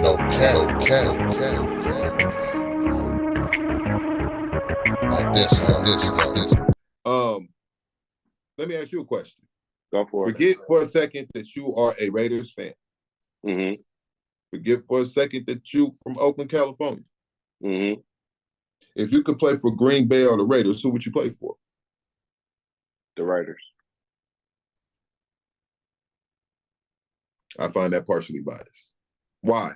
No cap, cap, cap, cap. Like this, though. Um, Let me ask you a question. Go for it. Forget for a second that you are a Raiders fan. Mm-hmm. Forget for a second that you from Oakland, California. Mm-hmm. If you could play for Green Bay or the Raiders, who would you play for? The Raiders. I find that partially biased. Why?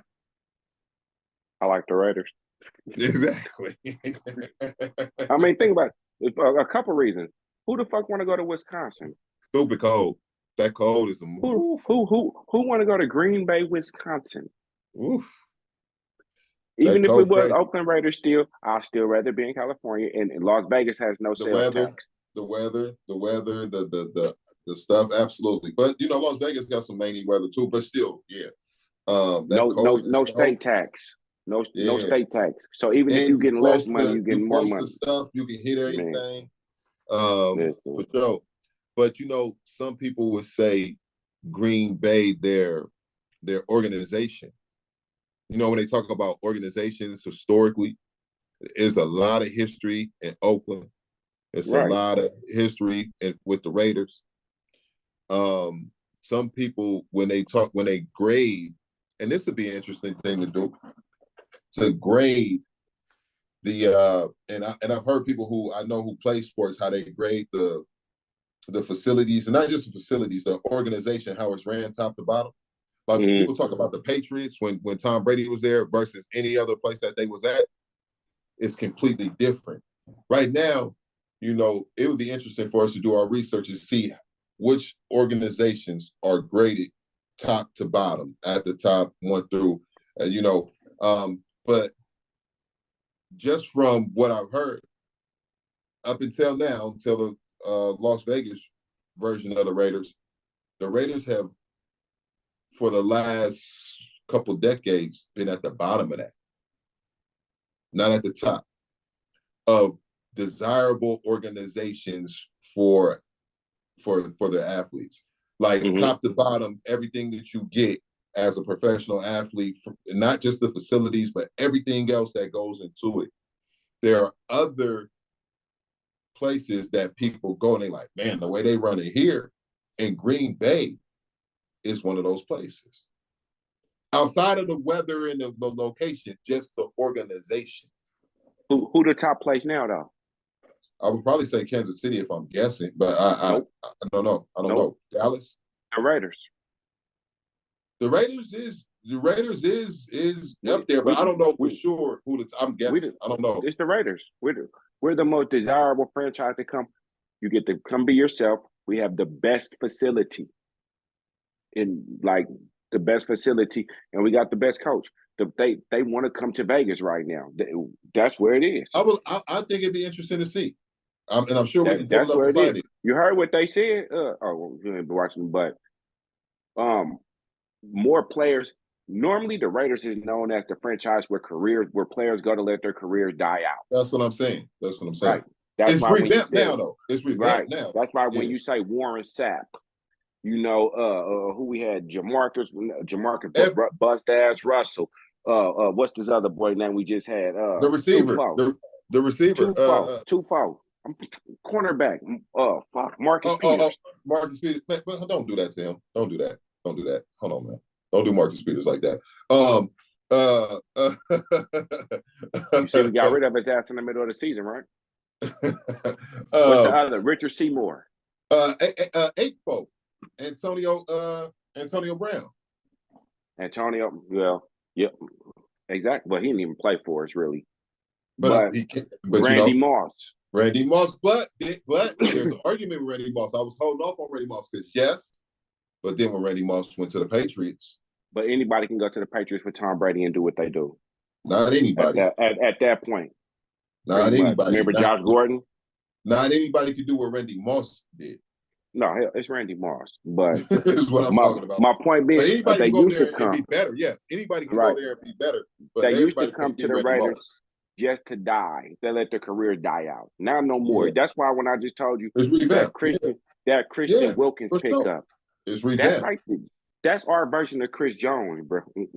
I like the Raiders. Exactly. I mean, think about it. A couple reasons. Who the fuck want to go to Wisconsin? Stupid cold. That cold is a Who want to go to Green Bay, Wisconsin? Oof. Even if it was crazy. Oakland Raiders, I'd still rather be in California. And Las Vegas has no sales tax. The weather, the stuff, absolutely. But you know, Las Vegas got some rainy weather too. But still, yeah. No state tax. No state tax. So even if you're getting less money, you're getting more money. Stuff, you can hit everything. For sure. But you know, some people would say Green Bay, their organization. You know, when they talk about organizations historically, there's a lot of history in Oakland. It's a lot of history with the Raiders. Some people, when they grade, and this would be an interesting thing to do, to grade the and I've heard people who I know who play sports, how they grade the facilities, and not just the facilities, the organization, how it's ran top to bottom. Like when people talk about the Patriots when Tom Brady was there versus any other place that they was at, it's completely different. Right now, you know, it would be interesting for us to do our research and see which organizations are graded top to bottom, at the top, one through, you know, but just from what I've heard, up until now, until the Las Vegas version of the Raiders have, for the last couple decades, been at the bottom of that, not at the top of desirable organizations for their athletes. Like top to bottom, everything that you get as a professional athlete, not just the facilities, but everything else that goes into it. There are other places that people go and they like, man, the way they run it here, in Green Bay is one of those places. Outside of the weather and the location, just the organization. Who the top place now, though? I would probably say Kansas City if I'm guessing, but I don't know. I don't know. Dallas? The Raiders. The Raiders is up there, but I don't know for sure who I'm guessing. I don't know. It's the Raiders. We're the most desirable franchise to come. You get to come be yourself. We have the best facility. The best facility, and we got the best coach. They want to come to Vegas right now. That's where it is. I think it'd be interesting to see. And I'm sure we can pull it up and find it. You heard what they said? You ain't been watching, but more players. Normally, the Raiders is known as the franchise where players go to let their careers die out. That's what I'm saying. Right. That's it's why revamped now, though. It's revamped now. That's why when you say Warren Sapp, you know who we had, Jamarcus Bust Ass Russell. What's this other boy name we just had? The receiver. The receiver. Tufo. Cornerback. Marcus Peters. Marcus Peters. But don't do that to him. Don't do that. Hold on, man. Don't do Marcus Peters like that. You see, we got rid of his ass in the middle of the season, right? What's the other? Richard Seymour. Eight-fold. Antonio Brown. Antonio, well, yep, exactly. But he didn't even play for us, really. But Randy Moss. Randy Moss, but there's an argument with Randy Moss. I was holding off on Randy Moss because yes, but then when Randy Moss went to the Patriots. But anybody can go to the Patriots with Tom Brady and do what they do. Not anybody. At that point. Not anybody. Remember Josh Gordon? Not anybody could do what Randy Moss did. No, it's Randy Moss. But is what I'm talking about. My point being, anybody can go there and be better. Yes, anybody can go there and be better. But they used to come to the Raiders just to die. They let their careers die out. Now no more. Yeah. That's why when I just told you that Christian Wilkins pickup. It's revamped. That's our version of Chris Jones, bro. You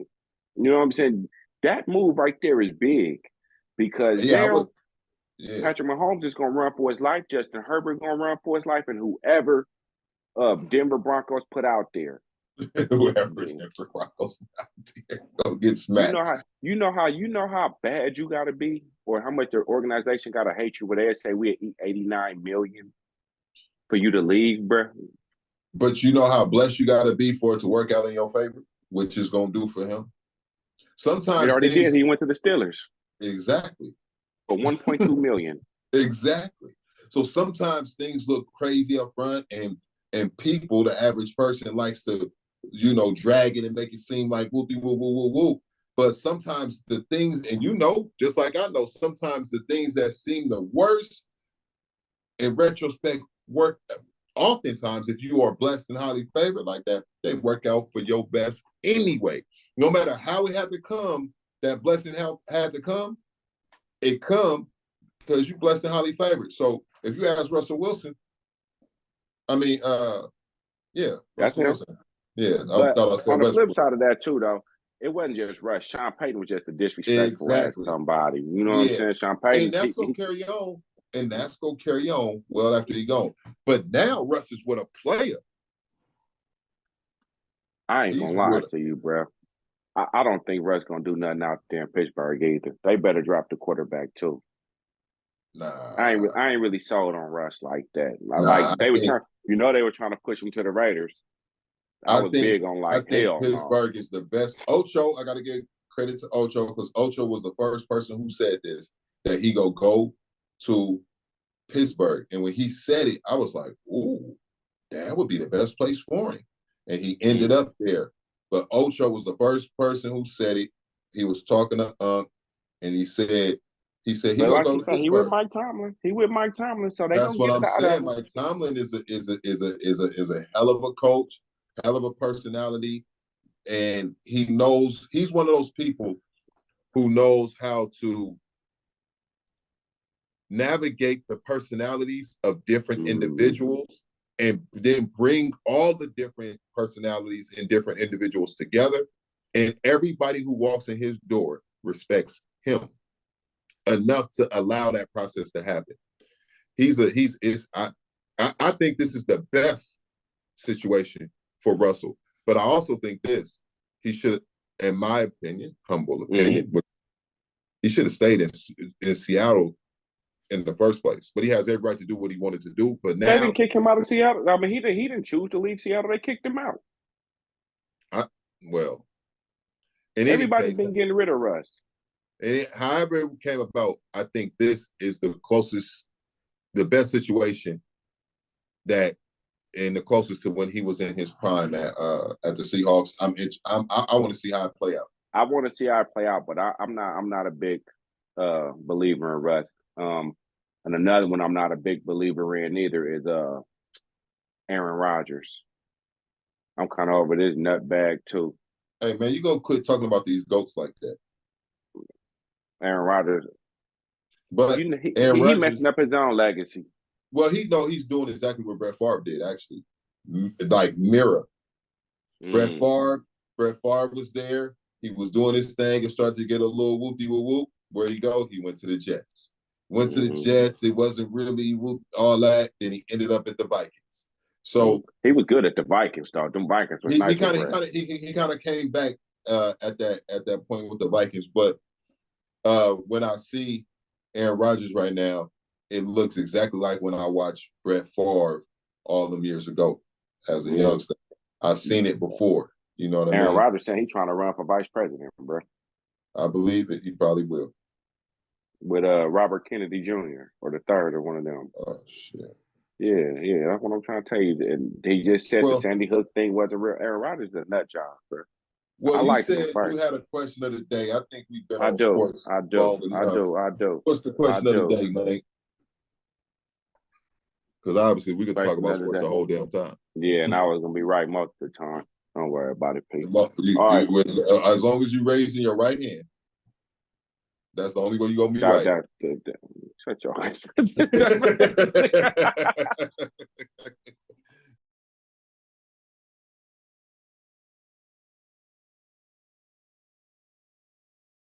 know what I'm saying? That move right there is big because Yeah, now yeah. Patrick Mahomes is gonna run for his life. Justin Herbert gonna run for his life, and whoever Denver Broncos put out there. Whoever Denver Broncos put out there go get smacked. You know how bad you gotta be, or how much the organization gotta hate you, where they say we eat 89 million for you to leave, bro. But you know how blessed you gotta be for it to work out in your favor, which is gonna do for him. It Sometimes already things did. He went to the Steelers exactly. for 1.2 million. Exactly. So sometimes things look crazy up front, and people, the average person, likes to, drag it and make it seem like whoopty woo woo woo woo. But sometimes the things, and just like I know, sometimes the things that seem the worst in retrospect work. Oftentimes, if you are blessed and highly favored like that, they work out for your best anyway. No matter how it had to come, that blessing had to come, it come because you blessed and highly favored. So if you ask Russell Wilson, That's Russell him. Wilson. Yeah, I But thought I said on the flip Westbrook. side of that too, though, it wasn't just Russ. Sean Payton was just a disrespectful ass Exactly. somebody. You know what I'm Yeah. saying? Sean And Payton. that's gonna carry on. And that's gonna carry on well after he gone. But now Russ is with a player. I ain't He's gonna lie with to you, bro. I don't think Russ gonna do nothing out there in Pittsburgh either. They better drop the quarterback too. I nah. ain't really sold on Russ like that. Nah, Like they were trying, they were trying to push him to the Raiders. I I was think big on I like think hell no. Pittsburgh is the best. Ocho, I gotta give credit to Ocho because Ocho was the first person who said this, that he go to Pittsburgh. And when he said it, I was like, ooh, that would be the best place for him. And he ended up there. But Ocho was the first person who said it. He was talking to and he said he But gonna like go you to said, he with Pittsburgh. Mike Tomlin. He with Mike Tomlin, so they That's gonna what get it I'm out of saying. him. Mike Tomlin is a hell of a coach, hell of a personality, and he's one of those people who knows how to navigate the personalities of different individuals and then bring all the different personalities and different individuals together. And everybody who walks in his door respects him enough to allow that process to happen. I think this is the best situation for Russell. But I also think he should, in my opinion, humble opinion, he should have stayed in Seattle in the first place. But he has every right to do what he wanted to do. But They didn't now, kick him out of Seattle. I mean, he didn't choose to leave Seattle. They kicked him out. In any Everybody's case, been getting rid of Russ. however it came about, I think this is the best situation and the closest to when he was in his prime at the Seahawks. I want to see how it play out. I want to see how it play out, but I'm not a big believer in Russ. And another one I'm not a big believer in either is Aaron Rodgers. I'm kind of over this nutbag too. Hey man, you go quit talking about these goats like that. Aaron Rodgers, but Aaron Rodgers, messing up his own legacy. Well, he's doing exactly what Brett Favre did, actually, like mirror. Brett Favre was there. He was doing his thing and started to get a little whoopty whoop whoop. Where'd he go? He went to the Jets. Went to the Jets. It wasn't really all that. Then he ended up at the Vikings. So he was good at the Vikings, though. Them Vikings was nice. He kind of came back at that point with the Vikings. But when I see Aaron Rodgers right now, it looks exactly like when I watched Brett Favre all them years ago as a youngster. I've seen it before. You know what I mean? Aaron Rodgers said he's trying to run for vice president, bro. I believe it. He probably will. With Robert Kennedy Jr. or the third or one of them. Oh, shit. Yeah, that's what I'm trying to tell you. And he just said the Sandy Hook thing wasn't real. Aaron Rodgers is a nut job, bro. Well, you said you had a question of the day. I think we've been on sports long enough. I do. What's the question of the day, man? Because obviously we could talk about sports the whole damn time. Yeah, and I was going to be right most of the time. Don't worry about it, people. All right. As long as you're raising your right hand, that's the only way you're going to be right. Shut your eyes.